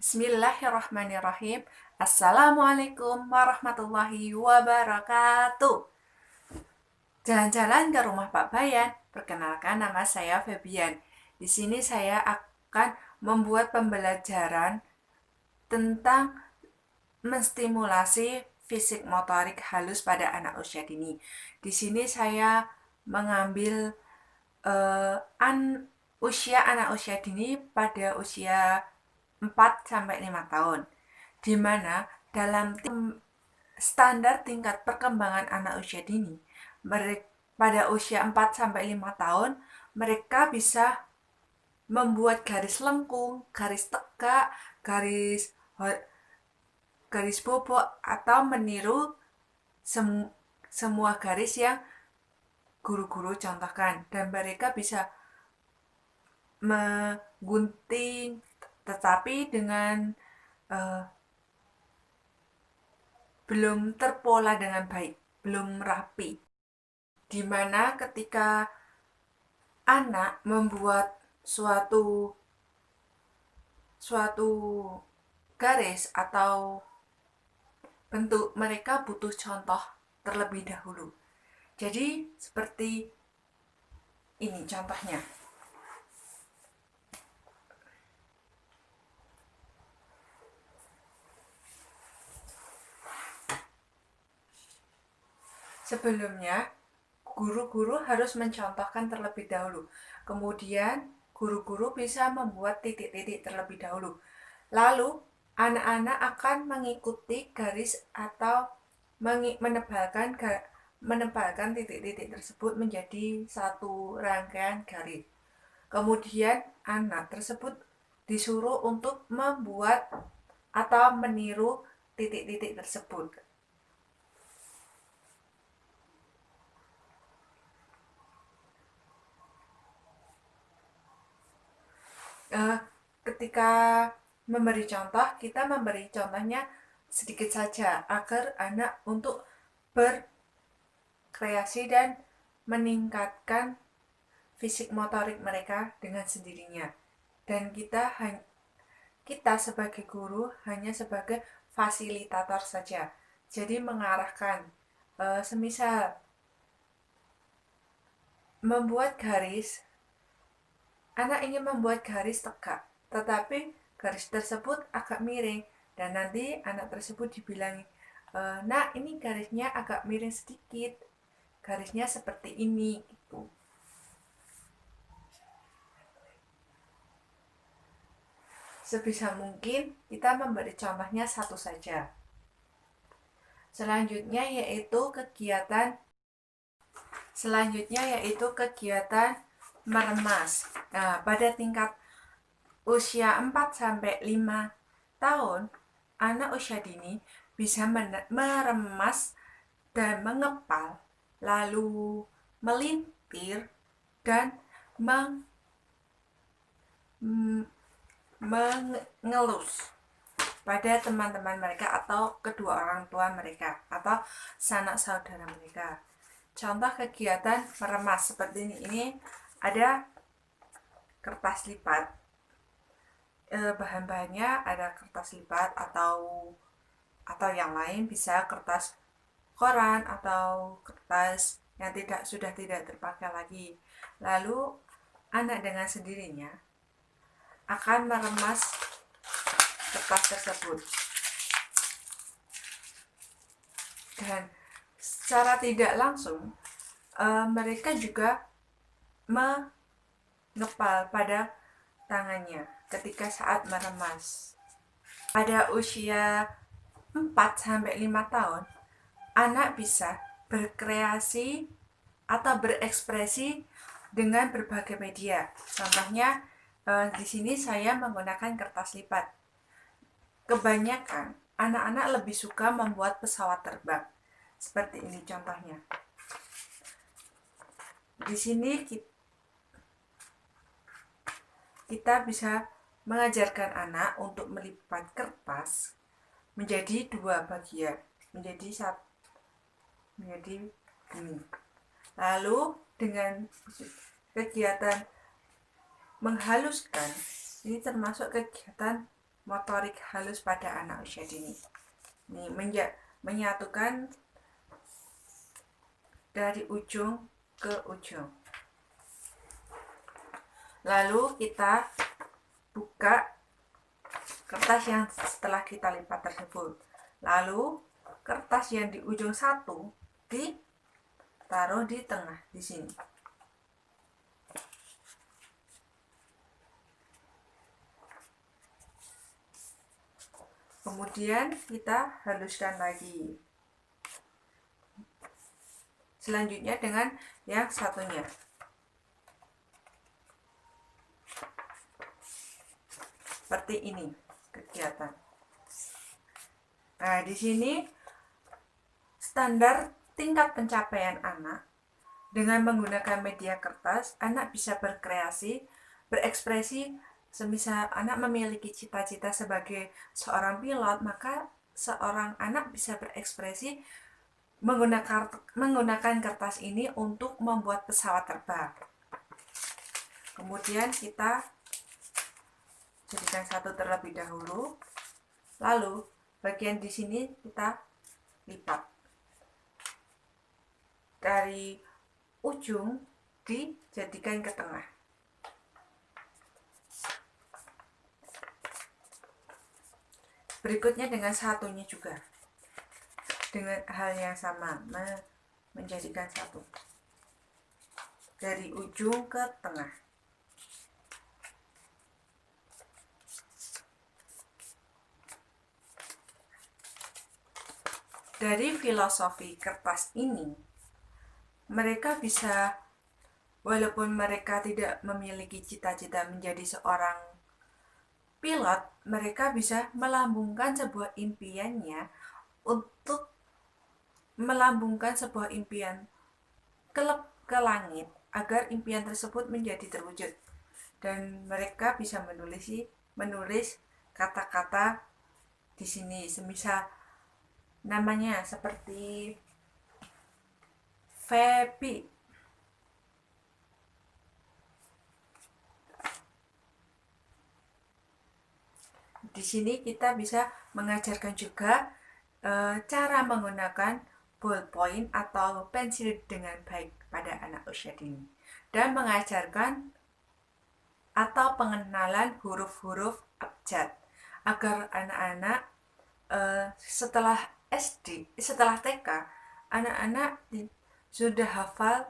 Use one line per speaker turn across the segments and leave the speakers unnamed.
Bismillahirrahmanirrahim. Assalamualaikum warahmatullahi wabarakatuh. Jalan-jalan ke rumah Pak Bayan. Perkenalkan, nama saya Febian. Di sini saya akan membuat pembelajaran tentang menstimulasi fisik motorik halus pada anak usia dini. Di sini saya mengambil usia anak usia dini pada usia 4 sampai 5 tahun, di mana dalam standar tingkat perkembangan anak usia dini, pada usia 4 sampai 5 tahun mereka bisa membuat garis lengkung, garis tegak, garis bobok, atau meniru semua garis yang guru-guru contohkan, dan mereka bisa menggunting tetapi dengan belum terpola dengan baik, belum rapi. Dimana ketika anak membuat suatu garis atau bentuk, mereka butuh contoh terlebih dahulu. Jadi seperti ini contohnya. Sebelumnya, guru-guru harus mencontohkan terlebih dahulu. Kemudian, guru-guru bisa membuat titik-titik terlebih dahulu. Lalu, anak-anak akan mengikuti garis atau menebalkan titik-titik tersebut menjadi satu rangkaian garis. Kemudian, anak tersebut disuruh untuk membuat atau meniru titik-titik tersebut. Ketika memberi contoh, kita memberi contohnya sedikit saja agar anak untuk berkreasi dan meningkatkan fisik motorik mereka dengan sendirinya. Dan kita sebagai guru hanya sebagai fasilitator saja. Jadi mengarahkan, semisal membuat garis, anak ingin membuat garis tegak, tetapi garis tersebut agak miring, dan nanti anak tersebut dibilangi, "Nak, ini garisnya agak miring sedikit, garisnya seperti ini," gitu. Sebisa mungkin kita memberi contohnya satu saja. Selanjutnya yaitu kegiatan meremas. Nah, pada tingkat usia 4 sampai 5 tahun, anak usia dini bisa meremas dan mengepal, lalu melintir dan mengelus pada teman-teman mereka atau kedua orang tua mereka atau sanak saudara mereka. Contoh kegiatan meremas seperti ini ada kertas lipat. Bahan-bahannya ada kertas lipat atau yang lain, bisa kertas koran atau kertas yang sudah tidak terpakai lagi. Lalu anak dengan sendirinya akan meremas kertas tersebut, dan secara tidak langsung mereka juga mengepal pada tangannya ketika saat meremas. Pada usia 4 sampai 5 tahun, anak bisa berkreasi atau berekspresi dengan berbagai media. Contohnya, di sini saya menggunakan kertas lipat. Kebanyakan anak-anak lebih suka membuat pesawat terbang. Seperti ini contohnya. Di sini kita bisa mengajarkan anak untuk melipat kertas menjadi dua bagian, menjadi ini. Lalu dengan kegiatan menghaluskan, ini termasuk kegiatan motorik halus pada anak usia dini. Ini menyatukan dari ujung ke ujung. Lalu kita buka kertas yang setelah kita lipat tersebut. Lalu kertas yang di ujung satu ditaruh di tengah di sini. Kemudian kita haluskan lagi. Selanjutnya dengan yang satunya. Seperti ini kegiatan. Nah, di sini standar tingkat pencapaian anak dengan menggunakan media kertas, anak bisa berkreasi, berekspresi. Semisal anak memiliki cita-cita sebagai seorang pilot, maka seorang anak bisa berekspresi menggunakan kertas ini untuk membuat pesawat terbang. Kemudian kita jadikan satu terlebih dahulu. Lalu bagian di sini kita lipat. Dari ujung dijadikan ke tengah. Berikutnya dengan satunya juga. Dengan hal yang sama, menjadikan satu. Dari ujung ke tengah. Dari filosofi kertas ini, mereka bisa, walaupun mereka tidak memiliki cita-cita menjadi seorang pilot, mereka bisa melambungkan sebuah impiannya untuk melambungkan sebuah impian ke langit agar impian tersebut menjadi terwujud. Dan mereka bisa menulis kata-kata di sini, semisal namanya seperti Feby. Di sini kita bisa mengajarkan juga cara menggunakan ballpoint atau pensil dengan baik pada anak usia dini, dan mengajarkan atau pengenalan huruf-huruf abjad agar anak-anak setelah SD, setelah TK, anak-anak sudah hafal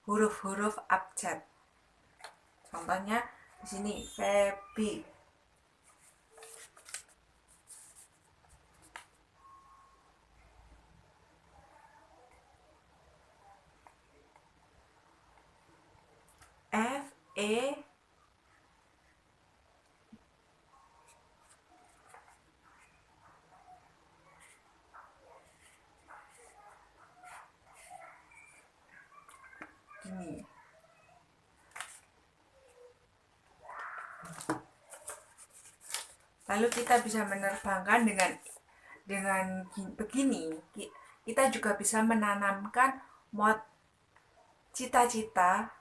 huruf-huruf abjad. Contohnya di sini Feby. F E gini. Lalu kita bisa menerbangkan dengan begini. Kita juga bisa menanamkan cita-cita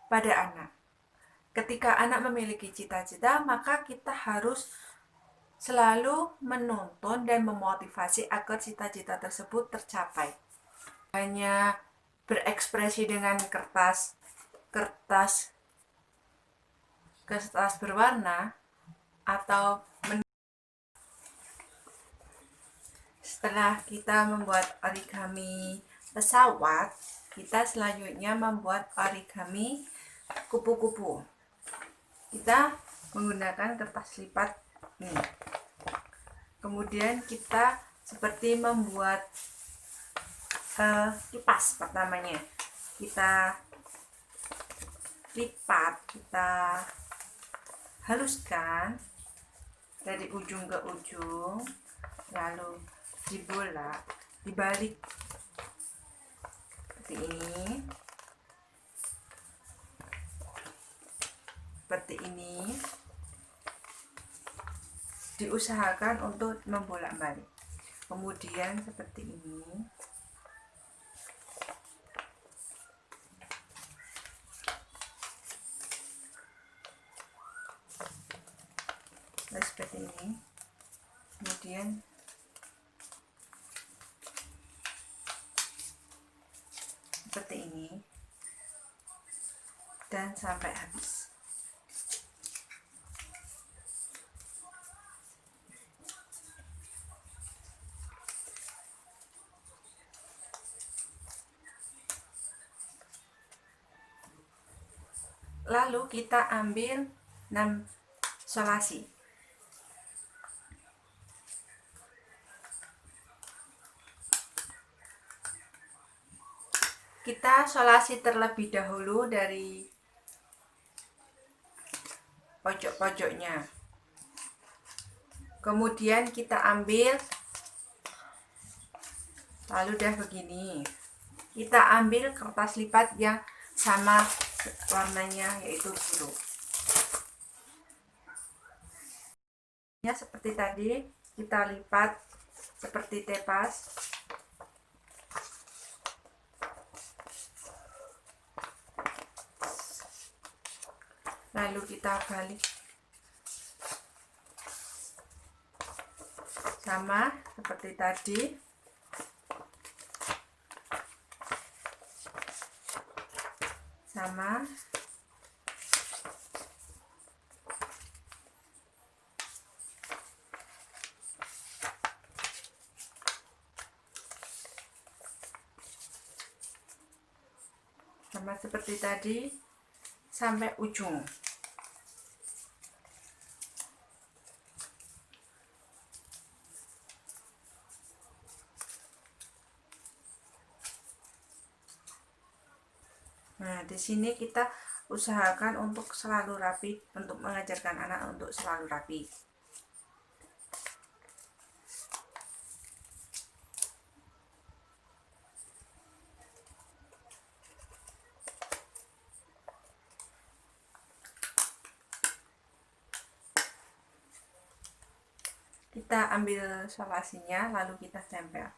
pada anak. Ketika anak memiliki cita-cita, maka kita harus selalu menuntun dan memotivasi agar cita-cita tersebut tercapai. Hanya berekspresi dengan kertas berwarna atau setelah kita membuat origami pesawat, kita selanjutnya membuat origami kupu-kupu. Kita menggunakan kertas lipat ini. Kemudian kita seperti membuat kipas pertamanya. Kita lipat, kita haluskan dari ujung ke ujung, lalu dibolak, dibalik seperti ini. Seperti ini. Diusahakan untuk membolak-balik. Kemudian seperti ini. Nah, seperti ini. Kemudian seperti ini dan sampai habis. Lalu kita ambil 6 solasi. Kita solasi terlebih dahulu dari pojok-pojoknya. Kemudian kita ambil, lalu udah begini. Kita ambil kertas lipat yang sama warnanya, yaitu biru. Ya, seperti tadi kita lipat seperti tepas. Lalu kita balik sama seperti tadi. Sama. Sama seperti tadi sampai ujung. Nah, di sini kita usahakan untuk selalu rapi, untuk mengajarkan anak untuk selalu rapi. Kita ambil solasinya, lalu kita tempel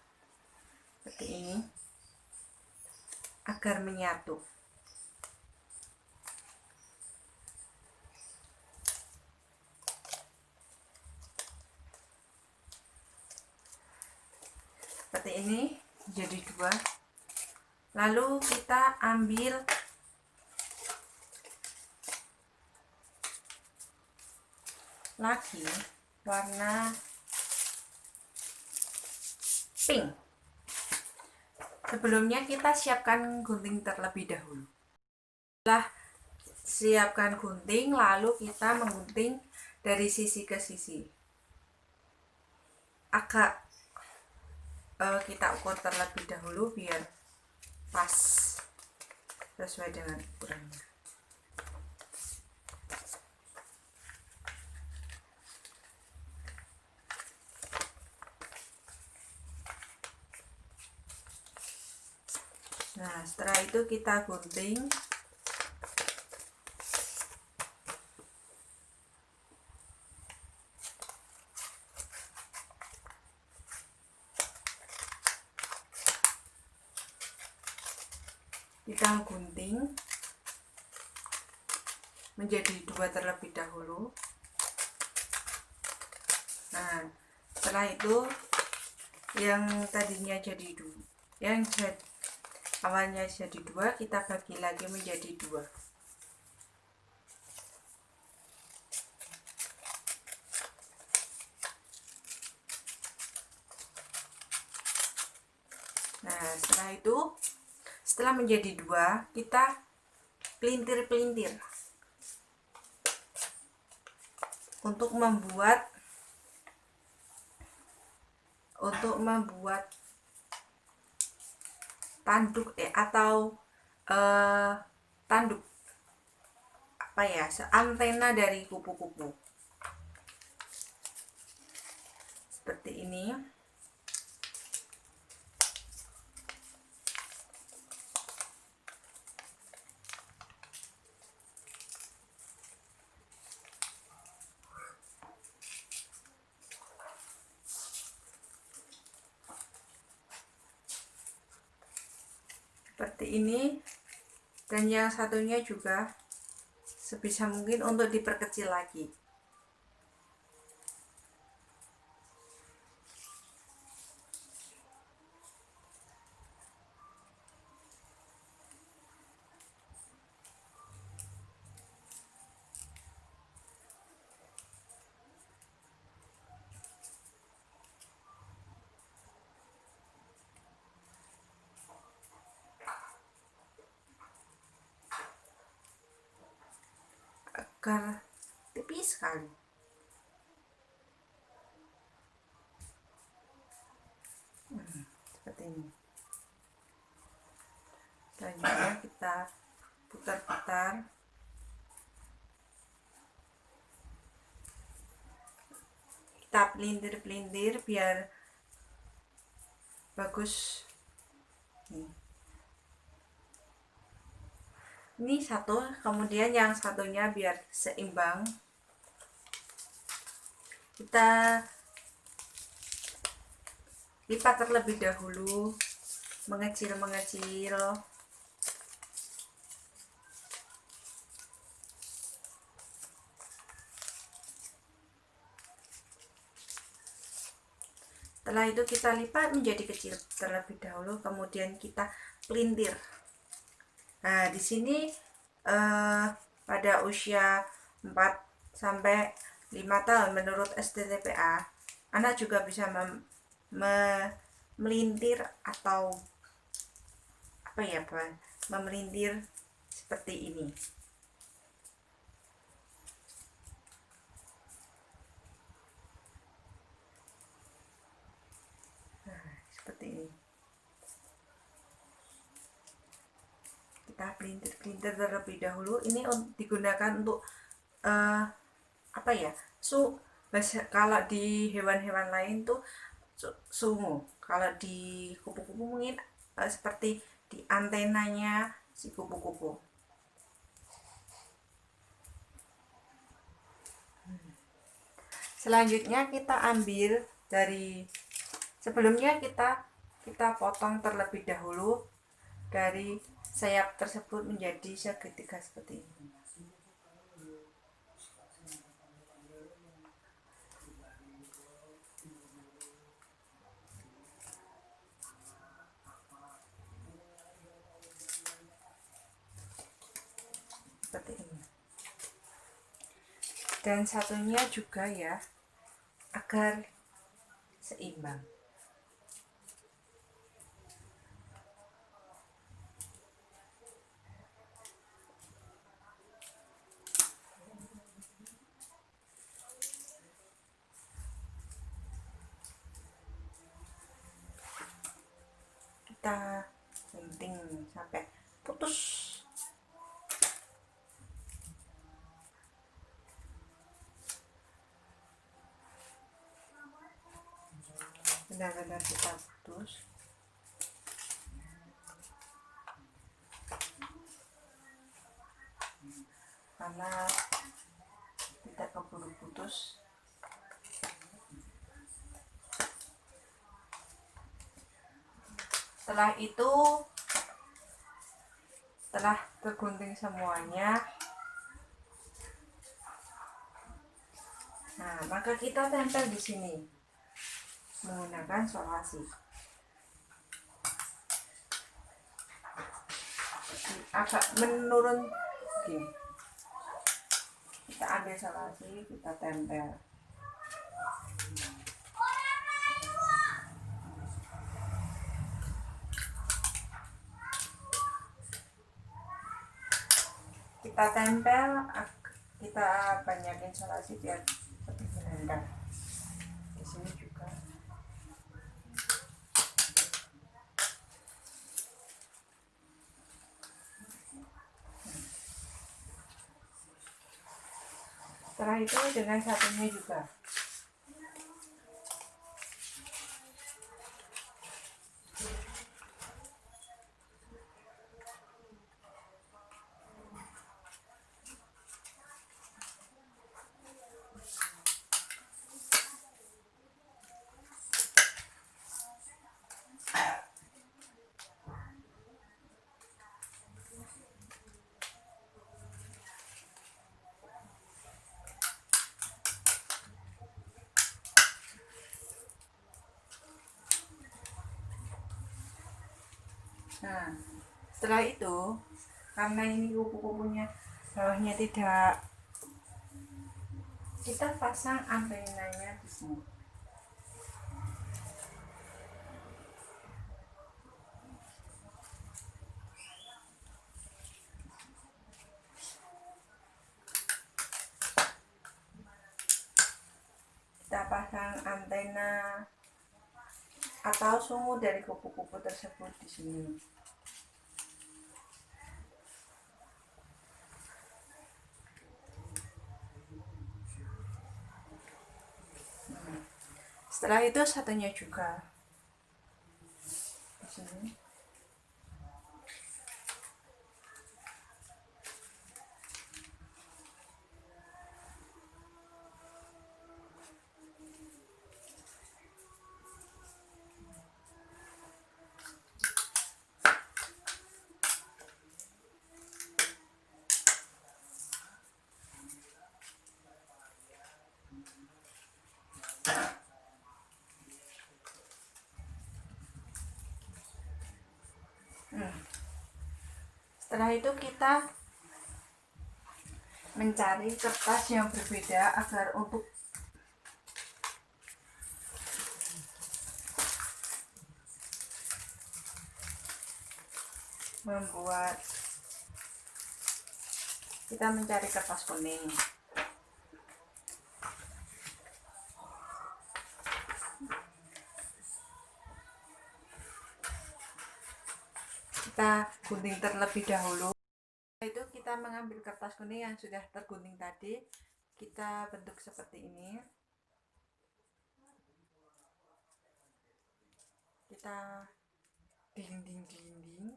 seperti ini agar menyatu. Seperti ini, jadi dua. Lalu kita ambil lagi warna pink. Sebelumnya kita siapkan gunting terlebih dahulu. Setelah siapkan gunting, lalu kita menggunting dari sisi ke sisi. Agak kita ukur terlebih dahulu biar pas sesuai dengan ukurannya. Nah, setelah itu kita gunting. Kita gunting menjadi dua terlebih dahulu. Nah, setelah itu yang tadinya jadi dua, yang awalnya jadi dua, kita bagi lagi menjadi dua. Nah, setelah itu, setelah menjadi dua, kita pelintir-pelintir untuk membuat tanduk atau tanduk apa ya, antena dari kupu-kupu seperti ini. Seperti ini, dan yang satunya juga sebisa mungkin untuk diperkecil lagi. agar tipis sekali. Seperti ini. Selanjutnya kita putar-putar. Kita pelintir-pelintir biar bagus. Ini satu, kemudian yang satunya biar seimbang kita lipat terlebih dahulu, mengecil-mengecil. Setelah itu kita lipat menjadi kecil terlebih dahulu, kemudian kita pelintir. Nah, di sini pada usia 4 sampai 5 tahun menurut STTPA, anak juga bisa memelintir atau memelintir seperti ini. Seperti ini. Kita pelintir-pelintir terlebih dahulu. Ini digunakan untuk kalau di hewan-hewan lain tuh sungu. Kalau di kupu-kupu mungkin seperti di antenanya si kupu-kupu. Selanjutnya kita ambil dari sebelumnya kita potong terlebih dahulu dari sayap tersebut menjadi segitiga seperti ini. Seperti ini. Dan satunya juga ya, agar seimbang. Kita gunting sampai putus. Benar-benar kita putus. Karena tidak keburu putus. Setelah itu, setelah tergunting semuanya, nah maka kita tempel di sini menggunakan solasi. Agak menurun gini. Kita ambil solasi, kita tempel. Kita tempel, kita banyakin solasi biar lebih menendang. Di sini juga. Setelah itu dengan satunya juga. Nah, setelah itu, karena ini kupu-kupunya bawahnya tidak, kita pasang antenanya di sini. pasang antena atau sungu dari kupu-kupu tersebut di sini. Setelah itu satunya juga di sini. Setelah itu kita mencari kertas yang berbeda agar untuk membuat, kita mencari kertas kuning. Kita gunting terlebih dahulu. Setelah itu kita mengambil kertas kuning yang sudah tergunting tadi, kita bentuk seperti ini. Kita dinding.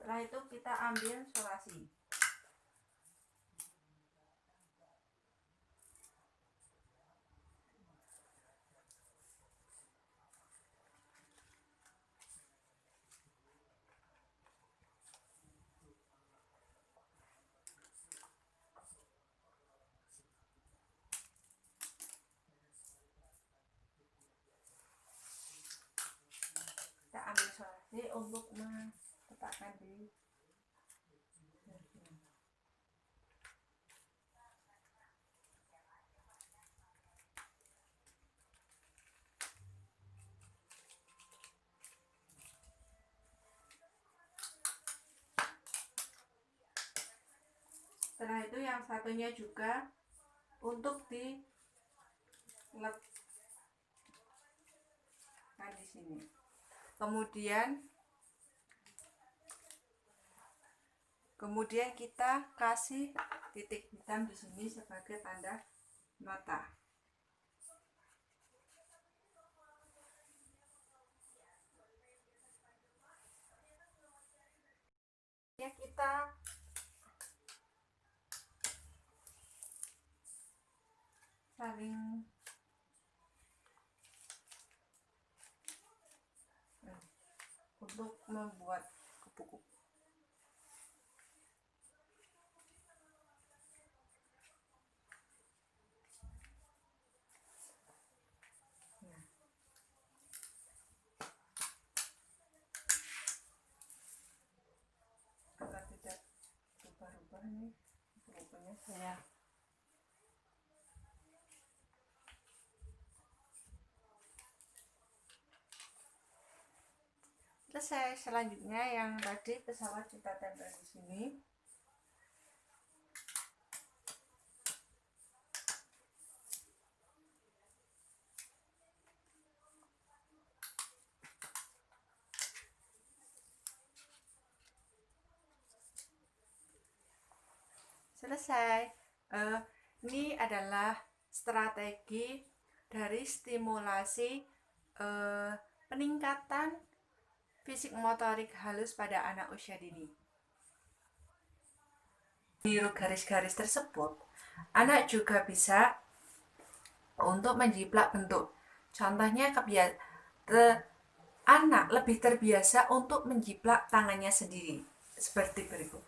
Setelah itu kita ambil solasi. Kita ambil solasi untuk meletakkan di setelah itu yang satunya juga untuk diletakkan di sini. Kemudian kita kasih titik hitam di sini sebagai tanda nota. Ya, kita saling untuk membuat kupu-kupu. Agar tidak rubah-rubah nih kupu-kupunya saya. Selesai. Selanjutnya yang tadi pesawat kita tempel di sini. Selesai. Ini adalah strategi dari stimulasi peningkatan fisik motorik halus pada anak usia dini. Biru garis-garis tersebut, anak juga bisa untuk menjiplak bentuk. Contohnya anak lebih terbiasa untuk menjiplak tangannya sendiri seperti berikut.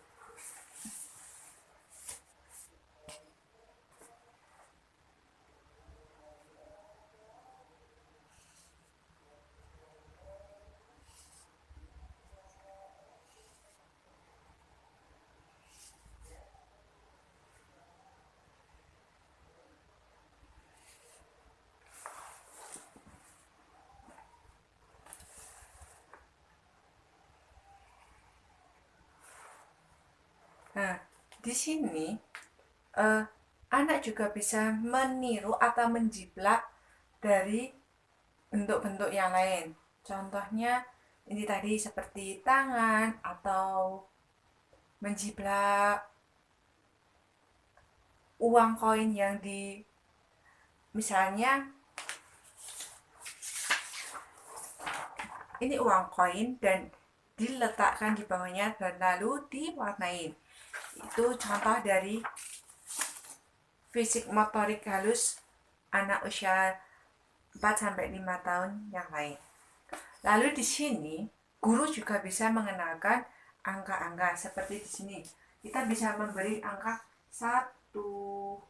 Nah, di sini eh, anak juga bisa meniru atau menjiplak dari bentuk-bentuk yang lain. Contohnya ini tadi seperti tangan atau menjiplak uang koin yang di misalnya ini uang koin dan diletakkan di bawahnya dan lalu diwarnai. Itu contoh dari fisik motorik halus anak usia 4 sampai 5 tahun yang lain. Lalu di sini guru juga bisa mengenalkan angka-angka seperti di sini. Kita bisa memberi angka satu,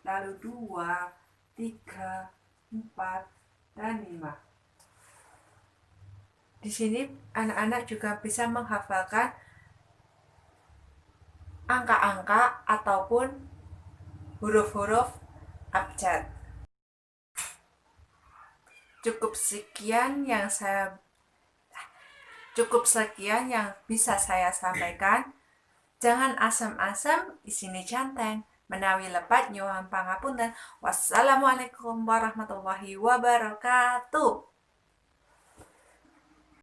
lalu 2, 3, 4, dan 5. Di sini anak-anak juga bisa menghafalkan angka-angka ataupun huruf-huruf abjad. Cukup sekian yang bisa saya sampaikan. Jangan asam-asam, isine janteng. Menawi lepat nyuwun pangapunten. Wassalamualaikum warahmatullahi wabarakatuh.